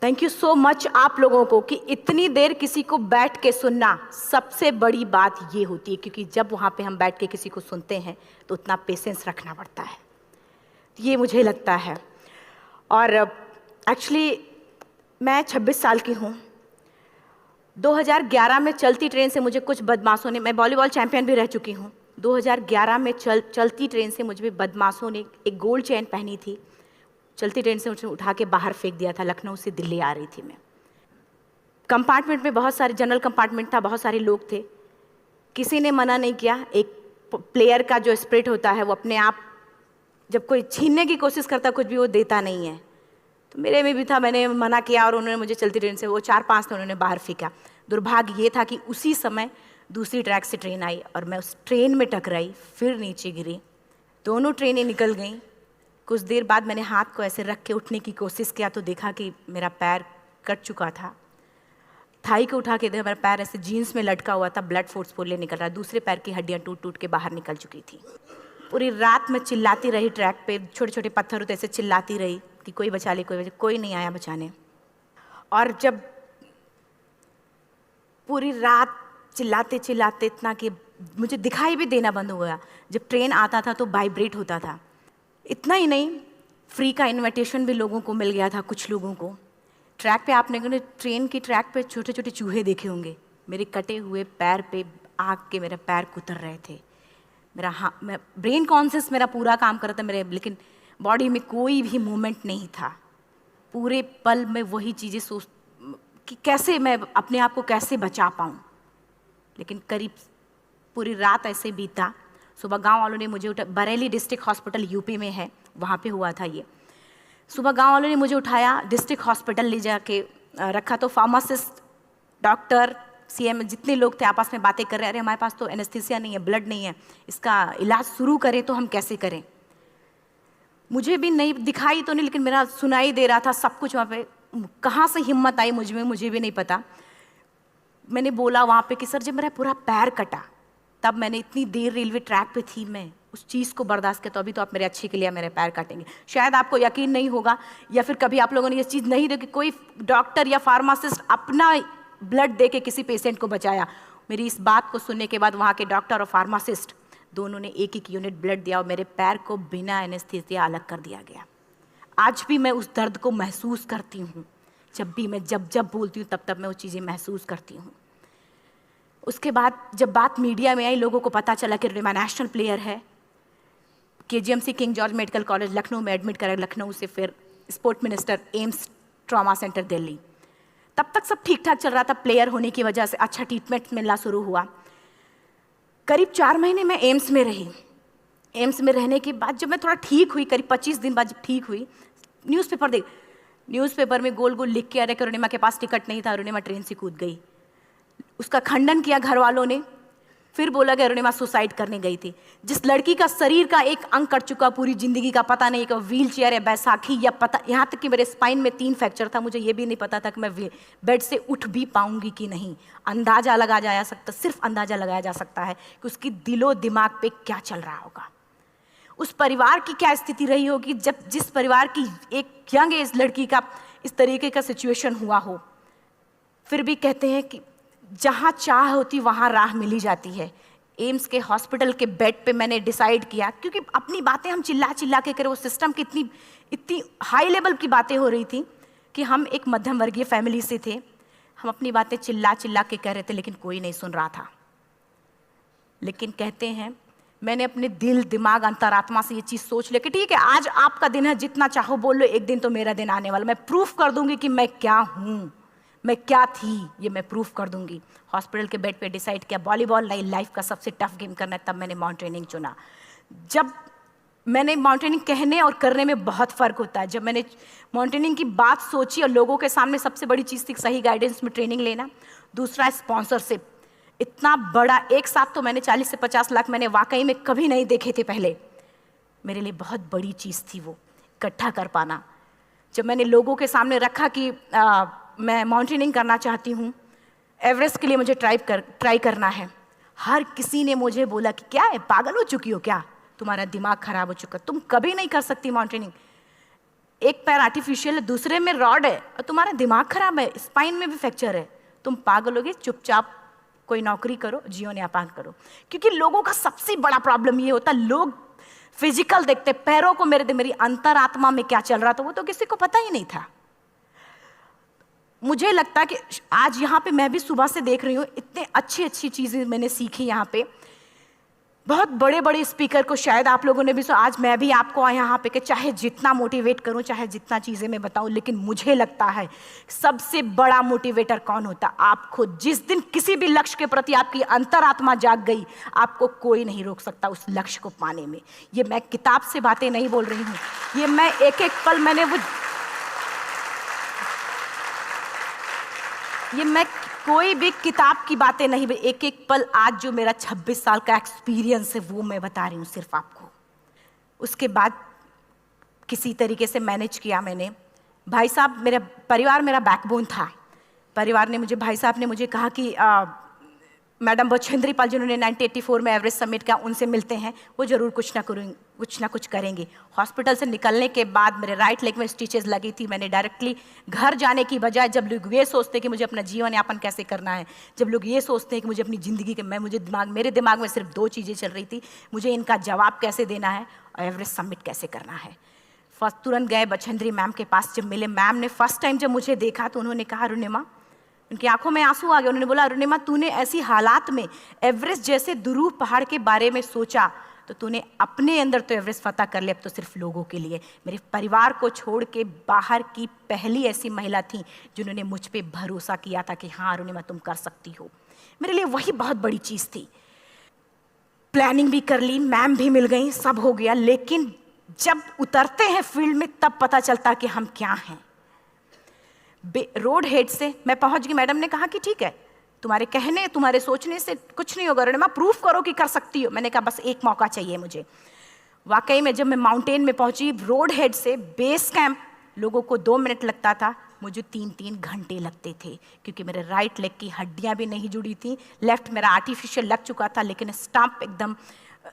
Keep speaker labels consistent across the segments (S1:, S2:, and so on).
S1: Thank you so much आप लोगों को कि इतनी देर किसी को बैठ के सुनना सबसे बड़ी बात ये होती है, क्योंकि जब वहाँ पे हम बैठ के किसी को सुनते हैं तो उतना पेशेंस रखना पड़ता है, ये मुझे लगता है। और एक्चुअली मैं 26 साल की हूँ। 2011 में चलती ट्रेन से मुझे कुछ बदमाशों ने, मैं वॉलीबॉल चैंपियन भी रह चुकी हूँ, 2011 में चलती ट्रेन से मुझे बदमाशों ने एक गोल्ड चेन पहनी थी, चलती ट्रेन से मुझे उठा के बाहर फेंक दिया था। लखनऊ से दिल्ली आ रही थी मैं। कंपार्टमेंट में बहुत सारे, जनरल कंपार्टमेंट था, बहुत सारे लोग थे, किसी ने मना नहीं किया। एक प्लेयर का जो स्पिरिट होता है वो अपने आप, जब कोई छीनने की कोशिश करता कुछ भी, वो देता नहीं है। तो मेरे में भी था, मैंने मना किया और उन्होंने मुझे चलती ट्रेन से, वो 4-5 थे, उन्होंने बाहर फेंका। दुर्भाग्य ये था कि उसी समय दूसरी ट्रैक से ट्रेन आई और मैं उस ट्रेन में टकराई, फिर नीचे गिरी। दोनों ट्रेनें निकल गईं। कुछ देर बाद मैंने हाथ को ऐसे रख के उठने की कोशिश किया तो देखा कि मेरा पैर कट चुका था। थाई को उठा के देखा, मेरा पैर ऐसे जीन्स में लटका हुआ था, ब्लड फोर्सफुली निकल रहा, दूसरे पैर की हड्डियाँ टूट टूट के बाहर निकल चुकी थी। पूरी रात मैं चिल्लाती रही ट्रैक पे, छोटे छोटे पत्थर होते ऐसे चिल्लाती रही कि कोई बचा ले, कोई नहीं आया बचाने। और जब पूरी रात चिल्लाते चिल्लाते इतना कि मुझे दिखाई भी देना बंद हो गया, जब ट्रेन आता था तो वाइब्रेट होता था। इतना ही नहीं, फ्री का इनविटेशन भी लोगों को मिल गया था, कुछ लोगों को। ट्रैक पे आपने ट्रेन की ट्रैक पे छोटे छोटे चूहे देखे होंगे, मेरे कटे हुए पैर पे आग के मेरे पैर कुतर रहे थे। मैं ब्रेन कॉन्शियस मेरा पूरा काम कर रहा था मेरे, लेकिन बॉडी में कोई भी मूवमेंट नहीं था। पूरे पल में वही चीज़ें सोच कि कैसे मैं अपने आप को कैसे बचा पाऊँ। लेकिन करीब पूरी रात ऐसे बीता। सुबह गांव वालों ने मुझे बरेली डिस्ट्रिक्ट हॉस्पिटल यूपी में है, वहाँ पे हुआ था ये। सुबह गांव वालों ने मुझे उठाया, डिस्ट्रिक्ट हॉस्पिटल ले जाके रखा। तो फार्मासिस्ट, डॉक्टर, सीएम, जितने लोग थे आपस में बातें कर रहे हैं, अरे हमारे पास तो एनेस्थीसिया नहीं है, ब्लड नहीं है, इसका इलाज शुरू करें तो हम कैसे करें। मुझे भी नहीं दिखाई तो नहीं, लेकिन मेरा सुनाई दे रहा था सब कुछ वहाँ पे। कहाँ से हिम्मत आई मुझ में, मुझे भी नहीं पता। मैंने बोला वहाँ पे कि सर जब मेरा पूरा पैर कटा, तब मैंने इतनी देर रेलवे ट्रैक पे थी, मैं उस चीज़ को बर्दाश्त किया, तो अभी तो आप मेरे अच्छे के लिए मेरे पैर काटेंगे। शायद आपको यकीन नहीं होगा, या फिर कभी आप लोगों ने ये चीज़ नहीं देखी, कोई डॉक्टर या फार्मासिस्ट अपना ब्लड दे के किसी पेशेंट को बचाया। मेरी इस बात को सुनने के बाद वहाँ के डॉक्टर और फार्मासिस्ट दोनों ने एक एक यूनिट ब्लड दिया और मेरे पैर को बिना एनेस्थीसिया अलग कर दिया गया। आज भी मैं उस दर्द को महसूस करती हूँ। जब भी मैं जब बोलती हूँ तब मैं वो चीज़ें महसूस करती हूँ। उसके बाद जब बात मीडिया में आई, लोगों को पता चला कि रिमा नेशनल प्लेयर है, KGMC king George medical college Lucknow में एडमिट करा, लखनऊ से फिर sport minister, AIIMS trauma centre Delhi. तब तक सब ठीक ठाक चल रहा था, प्लेयर होने की वजह से अच्छा ट्रीटमेंट मिलना शुरू हुआ। करीब 4 महीने मैं एम्स में रही। एम्स में रहने के बाद जब मैं थोड़ा ठीक हुई, करीब 25 दिन बाद जब ठीक हुई, न्यूज़पेपर में गोल गोल लिख के आ रहे कि अरुणिमा के पास टिकट नहीं था, अरुणिमा ट्रेन से कूद गई। उसका खंडन किया घर वालों ने, फिर बोला कि अरुणिमा सुसाइड करने गई थी। जिस लड़की का शरीर का एक अंग कट चुका, पूरी जिंदगी का पता नहीं कि व्हील चेयर है, बैसाखी या पता, यहाँ तक कि मेरे स्पाइन में 3 फ्रैक्चर था, मुझे ये भी नहीं पता था कि मैं बेड से उठ भी पाऊंगी कि नहीं। अंदाजा लगाया जा सकता, सिर्फ अंदाजा लगाया जा सकता है कि उसकी दिलो दिमाग पे क्या चल रहा होगा, उस परिवार की क्या स्थिति रही होगी जब जिस परिवार की एक यंग एज लड़की का इस तरीके का सिचुएशन हुआ हो। फिर भी कहते हैं कि जहाँ चाह होती वहाँ राह मिली जाती है। एम्स के हॉस्पिटल के बेड पे मैंने डिसाइड किया, क्योंकि अपनी बातें हम चिल्ला चिल्ला के करें, वो सिस्टम की इतनी हाई लेवल की बातें हो रही थी कि हम एक मध्यम वर्गीय फैमिली से थे, हम अपनी बातें चिल्ला चिल्ला के कह रहे थे, लेकिन कोई नहीं सुन रहा था। लेकिन कहते हैं मैंने अपने दिल, दिमाग, अंतरात्मा से ये चीज़ सोच लिया कि ठीक है, आज आपका दिन है, जितना चाहो बोल लो, एक दिन तो मेरा दिन आने वाला, मैं प्रूफ कर दूंगी कि मैं क्या हूँ, मैं क्या थी, ये मैं प्रूफ कर दूंगी। हॉस्पिटल के बेड पे डिसाइड किया वॉलीबॉल लाइफ का सबसे टफ गेम करना है, तब मैंने माउंटेनिंग चुना। जब मैंने माउंटेनिंग कहने और करने में बहुत फ़र्क होता है। जब मैंने माउंटेनिंग की बात सोची और लोगों के सामने, सबसे बड़ी चीज़ थी सही गाइडेंस में ट्रेनिंग लेना, दूसरा स्पॉन्सरशिप। इतना बड़ा एक साथ तो मैंने 40 से 50 लाख मैंने वाकई में कभी नहीं देखे थे पहले। मेरे लिए बहुत बड़ी चीज़ थी वो इकट्ठा कर पाना। जब मैंने लोगों के सामने रखा कि मैं माउंटेनिंग करना चाहती हूँ, एवरेस्ट के लिए मुझे ट्राई करना है, हर किसी ने मुझे बोला कि क्या है, पागल हो चुकी हो क्या, तुम्हारा दिमाग खराब हो चुका, तुम कभी नहीं कर सकती माउंटेनिंग। एक पैर आर्टिफिशियल है, दूसरे में रॉड है, और तुम्हारा दिमाग खराब है, स्पाइन में भी फ्रैक्चर है, तुम पागल होगे, चुपचाप कोई नौकरी करो, जीवन यापन करो। क्योंकि लोगों का सबसे बड़ा प्रॉब्लम ये होता, लोग फिजिकल देखते, पैरों को मेरी अंतरात्मा में क्या चल रहा था वो तो किसी को पता ही नहीं था। मुझे लगता है कि आज यहाँ पे मैं भी सुबह से देख रही हूँ, इतने अच्छी अच्छी चीज़ें मैंने सीखी यहाँ पे। बहुत बड़े बड़े स्पीकर को शायद आप लोगों ने भी सुना, आज मैं भी आपको यहाँ पे कि चाहे जितना मोटिवेट करूँ, चाहे जितना चीज़ें मैं बताऊँ, लेकिन मुझे लगता है सबसे बड़ा मोटिवेटर कौन होता, आप खुद। जिस दिन किसी भी लक्ष्य के प्रति आपकी अंतरात्मा जाग गई, आपको कोई नहीं रोक सकता उस लक्ष्य को पाने में। ये मैं किताब से बातें नहीं बोल रही हूँ, ये मैं एक एक पल मैंने मैं कोई भी किताब की बातें नहीं, एक एक पल आज जो मेरा 26 साल का एक्सपीरियंस है वो मैं बता रही हूँ सिर्फ आपको। उसके बाद किसी तरीके से मैनेज किया मैंने। भाई साहब, मेरा परिवार मेरा बैकबोन था। परिवार ने मुझे, भाई साहब ने मुझे कहा कि मैडम बछेंद्री पाल जिन्होंने 1984 में एवरेस्ट समिट किया, उनसे मिलते हैं, वो ज़रूर कुछ ना कुछ करेंगे। हॉस्पिटल से निकलने के बाद मेरे राइट लेग में स्टिचेस लगी थी। मैंने डायरेक्टली घर जाने की बजाय, जब लोग ये सोचते हैं कि मुझे अपना जीवन यापन कैसे करना है, जब लोग ये सोचते हैं कि मुझे अपनी ज़िंदगी के, मेरे दिमाग में सिर्फ 2 चीज़ें चल रही थी, मुझे इनका जवाब कैसे देना है और एवरेस्ट समिट कैसे करना है। फर्स्ट तुरंत गए बछेंद्री मैम के पास। जब मिले, मैम ने फर्स्ट टाइम जब मुझे देखा तो उन्होंने कहा, अरुणिमा, उनकी आंखों में आंसू आ गए। उन्होंने बोला, अरुणिमा, तूने ऐसी हालात में एवरेस्ट जैसे दुरूह पहाड़ के बारे में सोचा तो तूने अपने अंदर तो एवरेस्ट फतह कर लिया, अब तो सिर्फ लोगों के लिए। मेरे परिवार को छोड़ के बाहर की पहली ऐसी महिला थी जिन्होंने मुझ पे भरोसा किया था कि हाँ अरुणिमा, तुम कर सकती हो। मेरे लिए वही बहुत बड़ी चीज़ थी। प्लानिंग भी कर ली, मैम भी मिल गई, सब हो गया। लेकिन जब उतरते हैं फील्ड में तब पता चलता कि हम क्या हैं। रोड हेड से मैं पहुंच गई। मैडम ने कहा कि ठीक है, तुम्हारे कहने, तुम्हारे सोचने से कुछ नहीं होगा अरुणिमा, प्रूफ करो कि कर सकती हो। मैंने कहा बस एक मौका चाहिए मुझे। वाकई में जब मैं माउंटेन में पहुंची, रोड हेड से बेस कैंप लोगों को 2 मिनट लगता था, मुझे 3-3 घंटे लगते थे, क्योंकि मेरे राइट लेग की हड्डियां भी नहीं जुड़ी थी। लेफ्ट मेरा आर्टिफिशियल लग चुका था, लेकिन स्टंप एकदम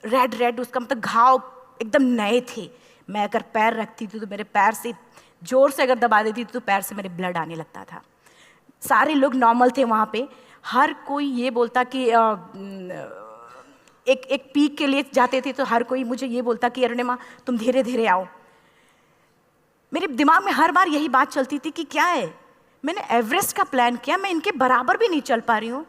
S1: रेड, उसका मतलब घाव एकदम नए थे। मैं अगर पैर रखती थी तो मेरे पैर से जोर से अगर दबा देती थी तो पैर से मेरे ब्लड आने लगता था। सारे लोग नॉर्मल थे वहाँ पे। हर कोई ये बोलता कि एक पीक के लिए जाते थे तो हर कोई मुझे ये बोलता कि अरुणिमा, तुम धीरे धीरे आओ। मेरे दिमाग में हर बार यही बात चलती थी कि क्या है, मैंने एवरेस्ट का प्लान किया, मैं इनके बराबर भी नहीं चल पा रही हूँ।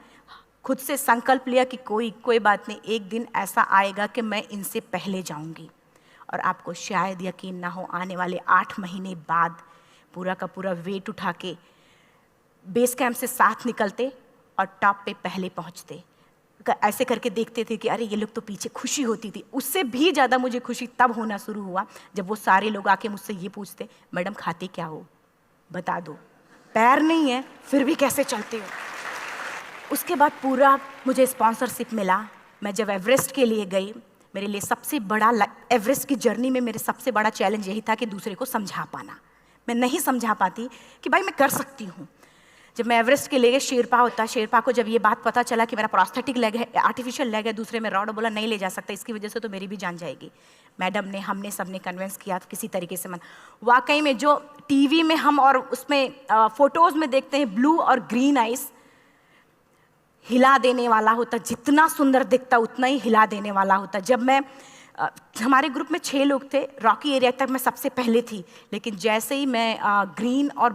S1: खुद से संकल्प लिया कि कोई बात नहीं, एक दिन ऐसा आएगा कि मैं इनसे पहले जाऊँगी। और आपको शायद यकीन ना हो, आने वाले 8 महीने बाद पूरा का पूरा वेट उठा के बेस कैंप से साथ निकलते और टॉप पे पहले पहुंचते। ऐसे करके देखते थे कि अरे ये लोग तो पीछे। खुशी होती थी। उससे भी ज़्यादा मुझे खुशी तब होना शुरू हुआ जब वो सारे लोग आके मुझसे ये पूछते, मैडम खाते क्या हो, बता दो, पैर नहीं है फिर भी कैसे चलते हो। उसके बाद पूरा मुझे स्पॉन्सरशिप मिला। मैं जब एवरेस्ट के लिए गई, मेरे लिए सबसे बड़ा, एवरेस्ट की जर्नी में मेरे सबसे बड़ा चैलेंज यही था कि दूसरे को समझा पाना। मैं नहीं समझा पाती कि भाई मैं कर सकती हूँ। जब मैं एवरेस्ट के लिए, शेरपा होता, शेरपा को जब ये बात पता चला कि मेरा प्रोस्थेटिक लेग है, आर्टिफिशियल लेग है, दूसरे में रॉड, बोला नहीं ले जा सकता, इसकी वजह से तो मेरी भी जान जाएगी। मैडम ने, हमने सबने कन्विंस किया किसी तरीके से। मन वाकई में जो टीवी में हम और उसमें फोटोज़ में देखते हैं, ब्लू और ग्रीन आइस, हिला देने वाला होता। जितना सुंदर दिखता उतना ही हिला देने वाला होता। जब मैं, हमारे ग्रुप में 6 लोग थे, रॉकी एरिया तक मैं सबसे पहले थी, लेकिन जैसे ही मैं ग्रीन और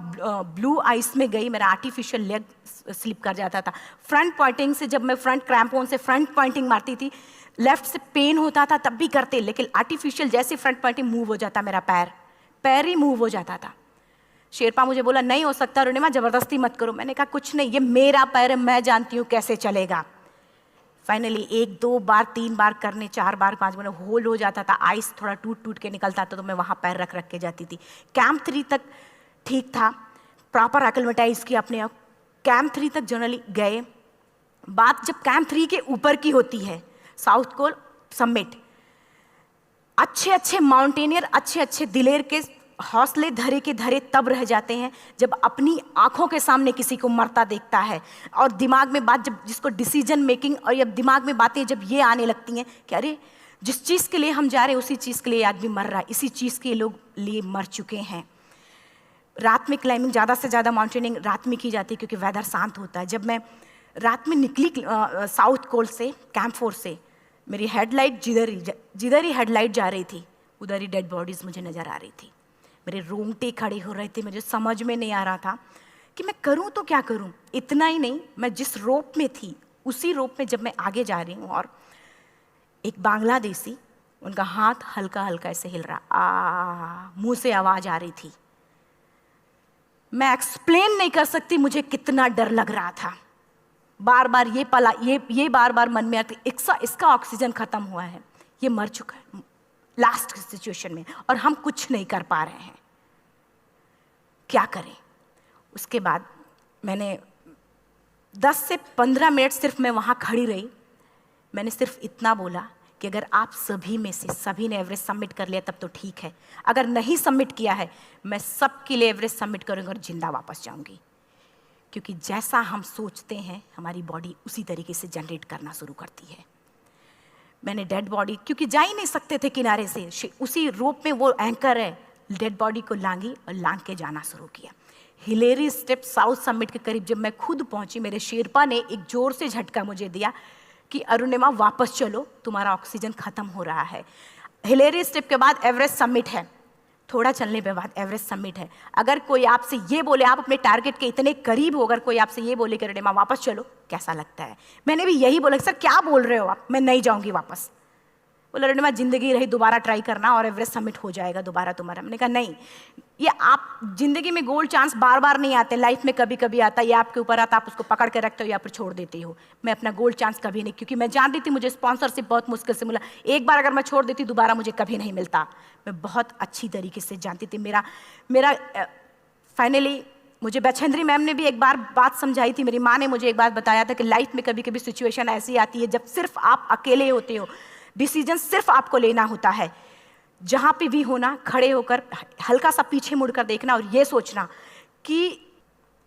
S1: ब्लू आइस में गई, मेरा आर्टिफिशियल लेग स्लिप कर जाता था। फ्रंट पॉइंटिंग से, जब मैं फ्रंट क्रैम्पोन से फ्रंट पॉइंटिंग मारती थी, लेफ्ट से पेन होता था तब भी करते, लेकिन आर्टिफिशियल जैसे फ्रंट पॉइंटिंग मूव हो जाता, मेरा पैर ही मूव हो जाता था। शेरपा मुझे बोला नहीं हो सकता अरुणिमा, ज़बरदस्ती मत करो। मैंने कहा कुछ नहीं, ये मेरा पैर है, मैं जानती हूँ कैसे चलेगा। फाइनली 1, 2 बार, 3 बार करने, 4 बार, 5 बार होल हो जाता था। आइस थोड़ा टूट के निकलता था तो मैं वहाँ पैर रख के जाती थी। कैंप 3 तक ठीक था, प्रॉपर एक्लेमेटाइज किया अपने आप। कैंप 3 तक जनरली गए। बात जब कैंप 3 के ऊपर की होती है, साउथ कोल समिट, अच्छे माउंटेनियर, अच्छे दिलेर के हौसले धरे के धरे तब रह जाते हैं जब अपनी आंखों के सामने किसी को मरता देखता है, और दिमाग में बात, जब जिसको डिसीजन मेकिंग, और जब दिमाग में बातें जब ये आने लगती हैं कि अरे जिस चीज़ के लिए हम जा रहे हैं उसी चीज़ के लिए आदमी मर रहा है, इसी चीज़ के लोग लिए मर चुके हैं। रात में क्लाइंबिंग, ज़्यादा से ज़्यादा माउंटेनिंग रात में की जाती है क्योंकि वेदर शांत होता है। जब मैं रात में निकली साउथ कोल से, कैंप 4 से, मेरी हेडलाइट जिधर ही हेडलाइट जा रही थी उधर ही डेड बॉडीज़ मुझे नज़र आ रही थी। मेरे रोंगटे खड़े हो रहे थे, मुझे समझ में नहीं आ रहा था कि मैं करूं तो क्या करूं। इतना ही नहीं, मैं जिस रोप में थी उसी रोप में जब मैं आगे जा रही हूँ और एक बांग्लादेशी, उनका हाथ हल्का हल्का ऐसे हिल रहा, मुंह से आवाज़ आ रही थी। मैं एक्सप्लेन नहीं कर सकती मुझे कितना डर लग रहा था। बार बार ये बार बार मन में आती, इसका ऑक्सीजन खत्म हुआ है, ये मर चुका है लास्ट सिचुएशन में, और हम कुछ नहीं कर पा रहे हैं, क्या करें। उसके बाद मैंने 10 से 15 मिनट सिर्फ मैं वहाँ खड़ी रही। मैंने सिर्फ इतना बोला कि अगर आप सभी में से सभी ने एवरेस्ट सबमिट कर लिया तब तो ठीक है, अगर नहीं सबमिट किया है मैं सबके लिए एवरेस्ट सबमिट करूँगी और जिंदा वापस जाऊँगी। क्योंकि जैसा हम सोचते हैं हमारी बॉडी उसी तरीके से जनरेट करना शुरू करती है। मैंने डेड बॉडी, क्योंकि जा ही नहीं सकते थे किनारे से, उसी रोप में वो एंकर है, डेड बॉडी को लांगी और लांग के जाना शुरू किया। हिलेरी स्टेप साउथ समिट के करीब जब मैं खुद पहुंची, मेरे शेरपा ने एक जोर से झटका मुझे दिया कि अरुणिमा वापस चलो, तुम्हारा ऑक्सीजन खत्म हो रहा है। हिलेरी स्टेप के बाद एवरेस्ट समिट है, थोड़ा चलने के बाद एवरेस्ट समिट है। अगर कोई आपसे ये बोले, आप अपने टारगेट के इतने करीब हो, अगर कोई आपसे ये बोले कि अरुणिमा वापस चलो, कैसा लगता है? मैंने भी यही बोला, सर क्या बोल रहे हो आप, मैं नहीं जाऊंगी वापस। बोला अरुणिमा जिंदगी रही, दोबारा ट्राई करना और एवरेस्ट समिट हो जाएगा दोबारा तुम्हारा। मैंने कहा नहीं, ये आप जिंदगी में गोल्ड चांस बार बार नहीं आते, लाइफ में कभी कभी आता है, ये आपके ऊपर आता, आप उसको पकड़ के रखते हो या फिर छोड़ देते हो। मैं अपना गोल्ड चांस कभी नहीं, क्योंकि मैं जानती थी मुझे स्पॉन्सरशिप बहुत मुश्किल से मिला, एक बार अगर मैं छोड़ देती दोबारा मुझे कभी नहीं मिलता। मैं बहुत अच्छी तरीके से जानती थी। मेरा फाइनली मुझे बछेंद्री मैम ने भी एक बार बात समझाई थी, मेरी माँ ने मुझे एक बात बताया था कि लाइफ में कभी कभी सिचुएशन ऐसी आती है जब सिर्फ आप अकेले होते हो, डिसीजन सिर्फ आपको लेना होता है। जहाँ पे भी होना, खड़े होकर हल्का सा पीछे मुड़कर देखना और ये सोचना कि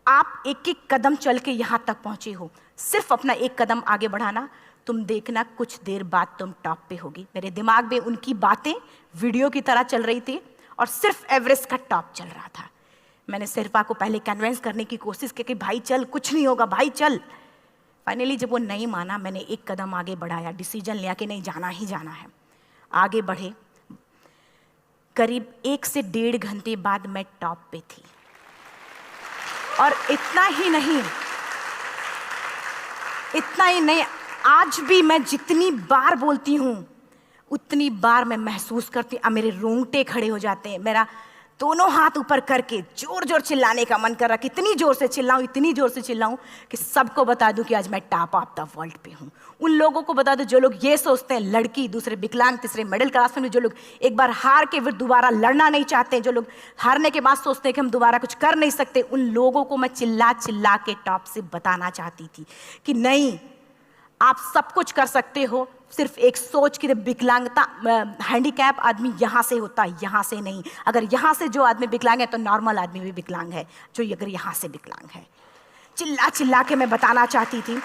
S1: आप एक एक कदम चल के यहाँ तक पहुँचे हो, सिर्फ अपना एक कदम आगे बढ़ाना, तुम देखना कुछ देर बाद तुम टॉप पे होगी। मेरे दिमाग में उनकी बातें वीडियो की तरह चल रही थी और सिर्फ एवरेस्ट का टॉप चल रहा था। मैंने शेरपा को पहले कन्विंस करने की कोशिश की कि भाई चल, कुछ नहीं होगा भाई चल। फाइनली जब वो नहीं माना, मैंने एक कदम आगे बढ़ाया, डिसीजन लिया कि नहीं जाना ही जाना है। आगे बढ़े, करीब 1 से 1.5 घंटे बाद मैं टॉप पे थी। और इतना ही नहीं, आज भी मैं जितनी बार बोलती हूँ उतनी बार मैं महसूस करती हूँ, मेरे रोंगटे खड़े हो जाते हैं, मेरा दोनों हाथ ऊपर करके जोर जोर चिल्लाने का मन कर रहा, कितनी जोर से चिल्लाऊं, इतनी जोर से चिल्लाऊं कि सबको बता दूं कि आज मैं टॉप ऑफ द वर्ल्ड पे हूं। उन लोगों को बता दूं जो लोग ये सोचते हैं, लड़की, दूसरे विकलांग, तीसरे मिडिल क्लास में, जो लोग एक बार हार के फिर दोबारा लड़ना नहीं चाहते, जो लोग हारने के बाद सोचते हैं कि हम दोबारा कुछ कर नहीं सकते, उन लोगों को मैं चिल्ला चिल्ला के टॉप से बताना चाहती थी कि नहीं, आप सब कुछ कर सकते हो, सिर्फ एक सोच की विकलांगता, हैंडीकैप आदमी यहाँ से होता है, यहाँ से नहीं। अगर यहाँ से जो आदमी विकलांग है तो नॉर्मल आदमी भी विकलांग है, जो अगर यहाँ से विकलांग है। चिल्ला चिल्ला के मैं बताना चाहती थी।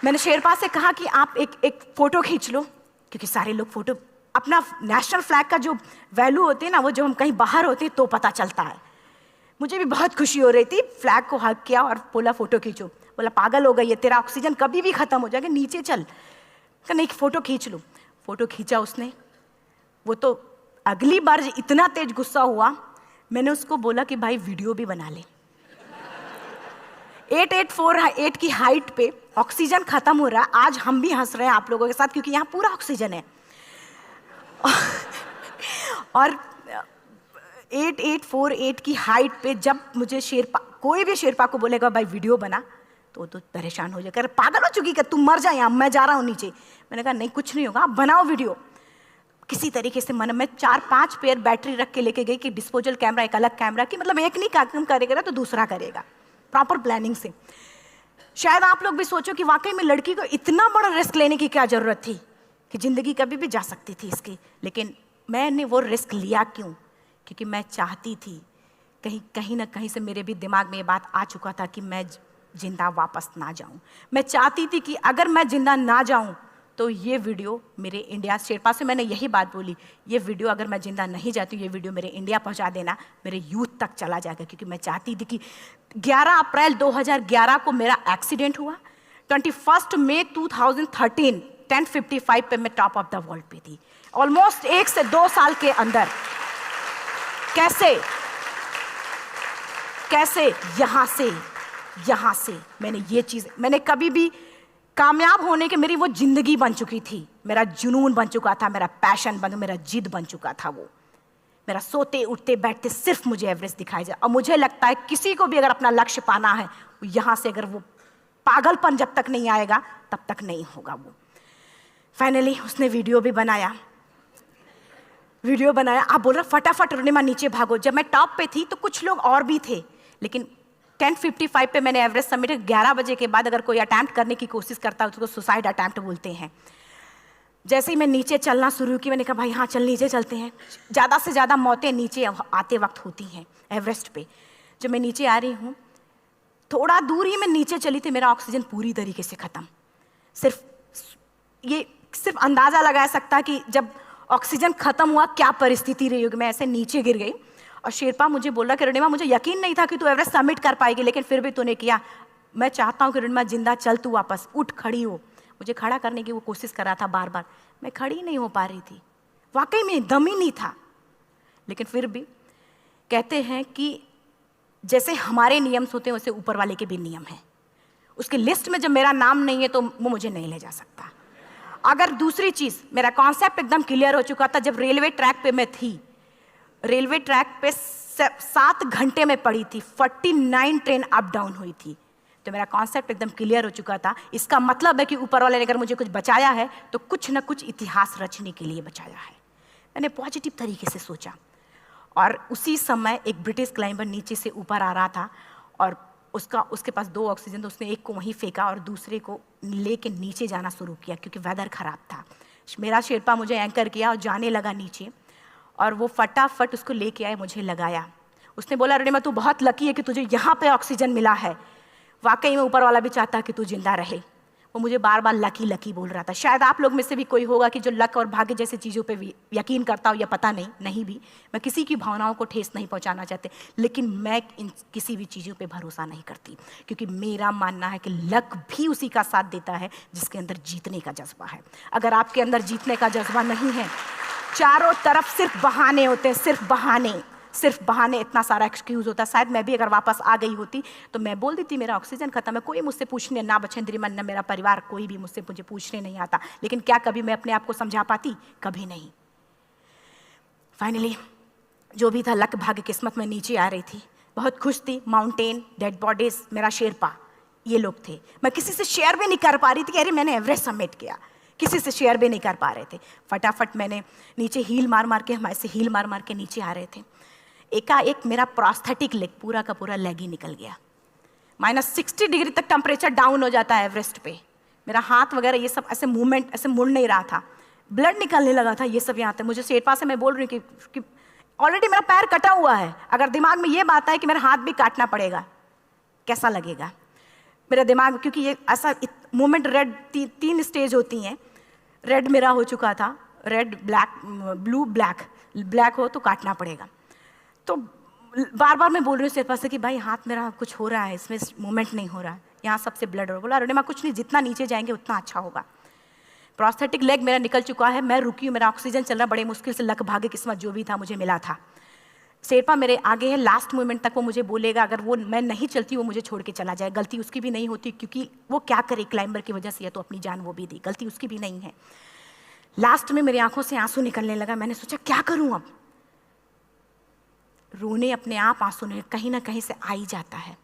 S1: मैंने शेरपा से कहा कि आप एक फ़ोटो खींच लो, क्योंकि सारे लोग फ़ोटो, अपना नेशनल फ्लैग का जो वैल्यू होती है ना, वो जब हम कहीं बाहर होते हैं तो पता चलता है। मुझे भी बहुत खुशी हो रही थी, फ्लैग को हग किया और बोला फ़ोटो खींचो। बोला पागल हो गई है, तेरा ऑक्सीजन कभी भी ख़त्म हो जाएगा, नीचे चल। नहीं, फ़ोटो खींच लो। फ़ोटो खींचा उसने। वो तो अगली बार इतना तेज गुस्सा हुआ, मैंने उसको बोला कि भाई वीडियो भी बना ले। 8848 की हाइट पे ऑक्सीजन खत्म हो रहा है, आज हम भी हंस रहे हैं आप लोगों के साथ क्योंकि यहाँ पूरा ऑक्सीजन है। और 8848 की हाइट पे जब मुझे शेरपा, कोई भी शेरपा को बोलेगा भाई वीडियो बना, तो परेशान हो जाएगा, पागल हो चुकी, कि तुम मर जाए, यहाँ मैं जा रहा हूँ नीचे। मैंने कहा नहीं, कुछ नहीं होगा, आप बनाओ वीडियो। किसी तरीके से मैं 4-5 पेयर बैटरी रख के लेके गई कि डिस्पोजल कैमरा, एक अलग कैमरा, कि मतलब एक नहीं काम करेगा तो दूसरा करेगा, प्रॉपर प्लानिंग से। शायद आप लोग भी सोचो कि वाकई में लड़की को इतना बड़ा रिस्क लेने की क्या जरूरत थी, कि जिंदगी कभी भी जा सकती थी इसकी। लेकिन मैंने वो रिस्क लिया क्यों? क्योंकि मैं चाहती थी, कहीं ना कहीं से मेरे भी दिमाग में ये बात आ चुका था कि मैं जिंदा वापस ना जाऊं। मैं चाहती थी कि अगर मैं जिंदा ना जाऊं तो ये वीडियो मेरे इंडिया शेरपा से मैंने यही बात बोली, ये वीडियो अगर मैं जिंदा नहीं जाती हूँ, ये वीडियो मेरे इंडिया पहुँचा देना, मेरे यूथ तक चला जाएगा। क्योंकि मैं चाहती थी कि 11 अप्रैल 2011 को मेरा एक्सीडेंट हुआ, 21 मई 2013 10:55 पे मैं टॉप ऑफ द वर्ल्ड पे थी। ऑलमोस्ट 1 से 2 साल के अंदर कैसे यहाँ से मैंने ये चीज़, मैंने कभी भी कामयाब होने के, मेरी वो जिंदगी बन चुकी थी, मेरा जुनून बन चुका था, मेरा पैशन मेरा जिद बन चुका था। वो मेरा सोते उठते बैठते सिर्फ मुझे एवरेस्ट दिखाई जाए। और मुझे लगता है किसी को भी अगर अपना लक्ष्य पाना है, यहाँ से अगर वो पागलपन जब तक नहीं आएगा तब तक नहीं होगा। वो फाइनली उसने वीडियो बनाया। आप बोल रहे फटाफट रोनिमा नीचे भागो। जब मैं टॉप पे थी तो कुछ लोग और भी थे, लेकिन 10:55 पे मैंने एवरेस्ट समिट, 11 बजे के बाद अगर कोई अटैम्प्ट करने की कोशिश करता है उसको सुसाइड अटैम्प्ट बोलते हैं। जैसे ही मैं नीचे चलना शुरू की, मैंने कहा भाई हाँ चल नीचे चलते हैं। ज़्यादा से ज़्यादा मौतें नीचे आते वक्त होती हैं एवरेस्ट पे। जब मैं नीचे आ रही हूँ, थोड़ा दूर ही मैं नीचे चली थी, मेरा ऑक्सीजन पूरी तरीके से ख़त्म। सिर्फ अंदाज़ा लगा सकता कि जब ऑक्सीजन ख़त्म हुआ क्या परिस्थिति रही होगी। मैं ऐसे नीचे गिर गई और शेरपा मुझे बोल रहा कि रोनिमा मुझे यकीन नहीं था कि तू एवरेस्ट सबमिट कर पाएगी, लेकिन फिर भी तूने किया। मैं चाहता हूँ कि रोनिमा जिंदा चल, तू वापस उठ, खड़ी हो। मुझे खड़ा करने की वो कोशिश कर रहा था बार बार, मैं खड़ी नहीं हो पा रही थी, वाकई में दम ही नहीं था। लेकिन फिर भी कहते हैं कि जैसे हमारे नियम होते हैं वैसे ऊपर वाले के भी नियम हैं। उसकी लिस्ट में जब मेरा नाम नहीं है तो वो मुझे नहीं ले जा सकता। अगर दूसरी चीज़, मेरा कॉन्सेप्ट एकदम क्लियर हो चुका था। जब रेलवे ट्रैक पे मैं थी, रेलवे ट्रैक पे 7 घंटे में पड़ी थी, 49 ट्रेन अप डाउन हुई थी, तो मेरा कॉन्सेप्ट एकदम क्लियर हो चुका था। इसका मतलब है कि ऊपर वाले ने अगर मुझे कुछ बचाया है तो कुछ ना कुछ इतिहास रचने के लिए बचाया है। मैंने पॉजिटिव तरीके से सोचा। और उसी समय एक ब्रिटिश क्लाइंबर नीचे से ऊपर आ रहा था और उसके पास 2 ऑक्सीजन, तो उसने एक को वहीं फेंका और दूसरे को लेके नीचे जाना शुरू किया क्योंकि वेदर ख़राब था। मेरा शेरपा मुझे एंकर किया और जाने लगा नीचे, और वो फटाफट उसको लेके आए, मुझे लगाया। उसने बोला रोनिमा तू बहुत लकी है कि तुझे यहाँ पे ऑक्सीजन मिला है। वाकई में ऊपर वाला भी चाहता है कि तू जिंदा रहे। वो मुझे बार बार लकी लकी बोल रहा था। शायद आप लोग में से भी कोई होगा कि जो लक और भाग्य जैसी चीज़ों पे यकीन करता हो, या पता नहीं भी। मैं किसी की भावनाओं को ठेस नहीं पहुंचाना चाहती, लेकिन मैं इन किसी भी चीज़ों पे भरोसा नहीं करती, क्योंकि मेरा मानना है कि लक भी उसी का साथ देता है जिसके अंदर जीतने का जज्बा है। अगर आपके अंदर जीतने का जज्बा नहीं है, चारों तरफ सिर्फ बहाने होते हैं, सिर्फ बहाने, इतना सारा एक्सक्यूज़ होता है। शायद मैं भी अगर वापस आ गई होती तो मैं बोल देती मेरा ऑक्सीजन खत्म है, कोई मुझसे पूछने ना बछेंद्री मन, ना मेरा परिवार, कोई भी मुझे पूछने नहीं आता। लेकिन क्या कभी मैं अपने आप को समझा पाती? कभी नहीं। फाइनली जो भी था, लक भाग्य किस्मत में नीचे आ रही थी, बहुत खुश थी। माउंटेन, डेड बॉडीज, मेरा शेरपा, ये लोग थे। मैं किसी से शेयर भी नहीं कर पा रही थी कि अरे मैंने एवरेस्ट सबमिट किया, किसी से शेयर भी नहीं कर पा रहे थे। फटाफट मैंने नीचे हील मार के, हमारे से हील मार के नीचे आ रहे थे। एकाएक मेरा प्रोस्थेटिक लेग, पूरा का पूरा लेग ही निकल गया। -60 डिग्री तक टेम्परेचर डाउन हो जाता है एवरेस्ट पे। मेरा हाथ वगैरह ये सब ऐसे मूवमेंट, ऐसे मुड़ नहीं रहा था, ब्लड निकलने लगा था, ये सब यहाँ तक। मुझे शेरपा से मैं बोल रही हूँ कि ऑलरेडी मेरा पैर कटा हुआ है, अगर दिमाग में ये बात है कि मेरा हाथ भी काटना पड़ेगा, कैसा लगेगा मेरा दिमाग। क्योंकि ये ऐसा मूवमेंट, रेड 3 स्टेज होती हैं। रेड मेरा हो चुका था, रेड, ब्लैक, ब्लू, ब्लैक हो तो काटना पड़ेगा। तो बार बार मैं बोल रही हूँ शेरपा से कि भाई हाथ मेरा कुछ हो रहा है, इसमें मूवमेंट नहीं हो रहा है, यहाँ सबसे ब्लड हो रहा है। बोला रोनिमा कुछ नहीं, जितना नीचे जाएंगे उतना अच्छा होगा। प्रोस्थेटिक लेग मेरा निकल चुका है, मैं रुकी हूँ, मेरा ऑक्सीजन चल रहा, बड़े मुश्किल से लक भाग्य किस्मत जो भी था मुझे मिला था। शेरपा मेरे आगे है, लास्ट मोमेंट तक वो मुझे बोलेगा, अगर वो मैं नहीं चलती वो मुझे छोड़ के चला जाए। गलती उसकी भी नहीं होती, क्योंकि वो क्या करे, क्लाइंबर की वजह से या तो अपनी जान वो भी दी, गलती उसकी भी नहीं है। लास्ट में मेरी आंखों से आंसू निकलने लगा। मैंने सोचा क्या करूँ अब, रोने अपने आप आंसू कहीं ना कहीं से आ ही जाता है।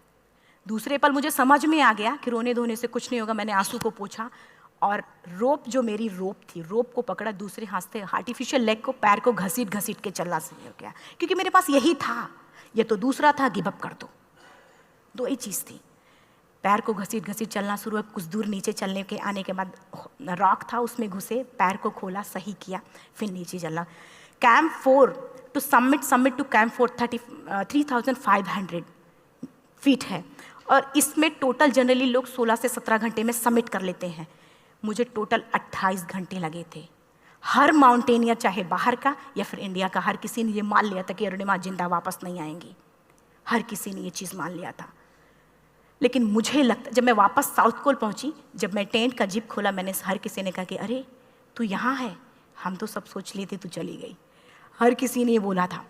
S1: दूसरे पल मुझे समझ में आ गया कि रोने धोने से कुछ नहीं होगा। मैंने आंसू को पोंछा और रोप, जो मेरी रोप थी, रोप को पकड़ा, दूसरे हाथ से आर्टिफिशियल लेग को, पैर को घसीट के चलना शुरू हो गया, क्योंकि मेरे पास यही था। ये तो दूसरा था, गिव अप कर दो ही चीज़ थी। पैर को घसीट चलना शुरू हुआ। कुछ दूर नीचे चलने के आने के बाद रॉक था, उसमें घुसे, पैर को खोला, सही किया, फिर नीचे चला। Camp 4 to summit to camp 4 3500 feet है, और इसमें टोटल जनरली लोग 16 से 17 घंटे में सबमिट कर लेते हैं। मुझे टोटल 28 घंटे लगे थे। हर माउंटेनियर, चाहे बाहर का या फिर इंडिया का, हर किसी ने ये मान लिया था कि अरुणिमा जिंदा वापस नहीं आएंगी। हर किसी ने ये चीज़ मान लिया था। लेकिन मुझे लगता, जब मैं वापस साउथ पोल पहुंची, जब मैं टेंट का जिप खोला, मैंने हर किसी ने कहा कि अरे तू यहाँ है, हम तो सब सोच लिए थे तू चली गई। हर किसी ने ये बोला था।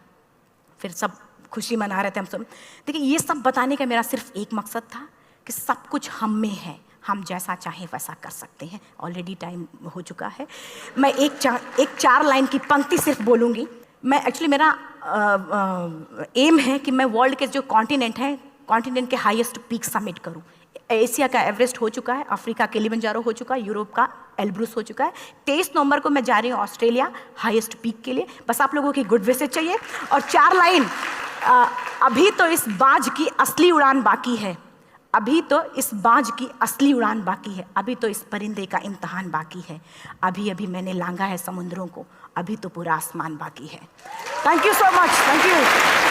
S1: फिर सब खुशी मना रहे थे हम सब। देखिए, ये सब बताने का मेरा सिर्फ एक मकसद था कि सब कुछ हम में है, हम जैसा चाहें वैसा कर सकते हैं। ऑलरेडी टाइम हो चुका है। मैं एक चार लाइन की पंक्ति सिर्फ बोलूँगी। मैं एक्चुअली, मेरा एम है कि मैं वर्ल्ड के जो कॉन्टिनेंट हैं, कॉन्टिनेंट के हाईएस्ट पीक समिट करूं। एशिया का एवरेस्ट हो चुका है, अफ्रीका किलिमंजारो हो चुका है, यूरोप का एल्ब्रुस हो चुका है। 23 नवंबर को मैं जा रही हूँ ऑस्ट्रेलिया हाईएस्ट पीक के लिए। बस आप लोगों की गुड विशेस चाहिए। और 4 लाइन, अभी तो इस बाज की असली उड़ान बाकी है, अभी तो इस बाज की असली उड़ान बाकी है, अभी तो इस परिंदे का इम्तहान बाकी है, अभी अभी मैंने लांघा है समुद्रों को, अभी तो पूरा आसमान बाकी है। Thank you so much, thank you.